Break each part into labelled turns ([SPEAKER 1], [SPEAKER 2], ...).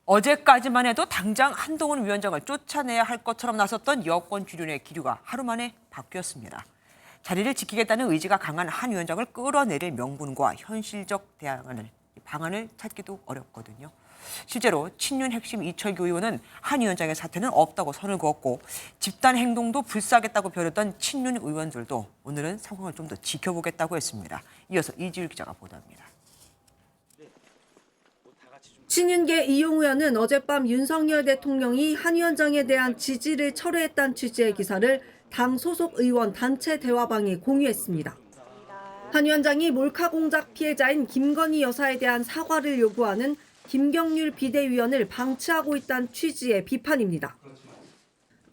[SPEAKER 1] 어제까지만 해도 당장 한동훈 위원장을 쫓아내야 할 것처럼 나섰던 여권 주류의 기류가 하루 만에 바뀌었습니다. 자리를 지키겠다는 의지가 강한 한 위원장을 끌어내릴 명분과 현실적 방안을 찾기도 어렵거든요. 실제로 친윤 핵심 이철규 의원은 한 위원장의 사퇴는 없다고 선을 그었고 집단 행동도 불사하겠다고 벼렸던 친윤 의원들도 오늘은 상황을 좀 더 지켜보겠다고 했습니다. 이어서 이지율 기자가 보도합니다.
[SPEAKER 2] 친윤계 이용 의원은 어젯밤 윤석열 대통령이 한 위원장에 대한 지지를 철회했다는 취지의 기사를 당 소속 의원 단체 대화방에 공유했습니다. 한 위원장이 몰카 공작 피해자인 김건희 여사에 대한 사과를 요구하는 김경률 비대위원을 방치하고 있다는 취지의 비판입니다.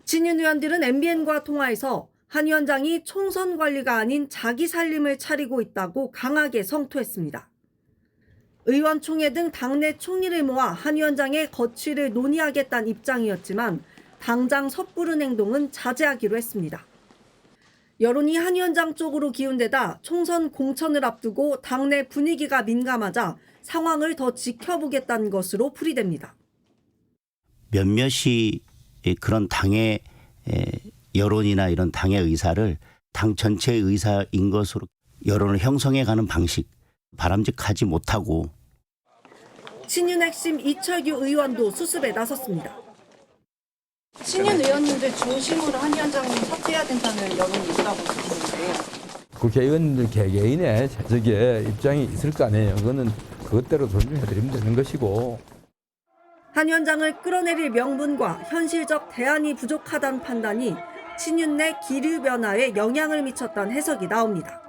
[SPEAKER 2] 친윤 의원들은 MBN과 통화에서 한 위원장이 총선 관리가 아닌 자기 살림을 차리고 있다고 강하게 성토했습니다. 의원총회 등 당내 총리를 모아 한 위원장의 거취를 논의하겠다는 입장이었지만 당장 섣부른 행동은 자제하기로 했습니다. 여론이 한 위원장 쪽으로 기운 데다 총선 공천을 앞두고 당내 분위기가 민감하자 상황을 더 지켜보겠다는 것으로 풀이됩니다.
[SPEAKER 3] 몇몇이 그런 당의 여론이나 이런 당의 의사를 당 전체의 의사인 것으로 여론을 형성해가는 방식 바람직하지 못하고.
[SPEAKER 2] 친윤 핵심 이철규 의원도 수습에 나섰습니다.
[SPEAKER 4] 친윤 의원님들 중심으로 한 위원장님 사퇴해야 된다는 여론이 있다고 들었는데요.
[SPEAKER 5] 국회의원들 개개인의 입장이 있을 거 아니에요. 그거는 그것대로 존중해드리면 되는 것이고.
[SPEAKER 2] 한 위원장을 끌어내릴 명분과 현실적 대안이 부족하다는 판단이 친윤 내 기류 변화에 영향을 미쳤다는 해석이 나옵니다.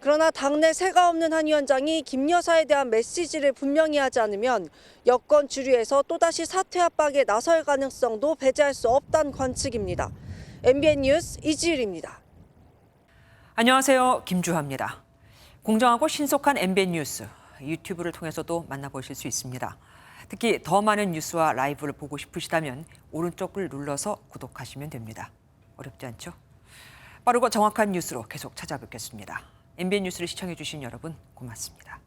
[SPEAKER 2] 그러나 당내 새가 없는 한 위원장이 김 여사에 대한 메시지를 분명히 하지 않으면 여권 주류에서 또다시 사퇴 압박에 나설 가능성도 배제할 수 없다는 관측입니다. MBN 뉴스 이지율입니다.
[SPEAKER 1] 안녕하세요. 김주하입니다. 공정하고 신속한 MBN 뉴스, 유튜브를 통해서도 만나보실 수 있습니다. 특히 더 많은 뉴스와 라이브를 보고 싶으시다면 오른쪽을 눌러서 구독하시면 됩니다. 어렵지 않죠? 빠르고 정확한 뉴스로 계속 찾아뵙겠습니다. MBN 뉴스를 시청해주신 여러분 고맙습니다.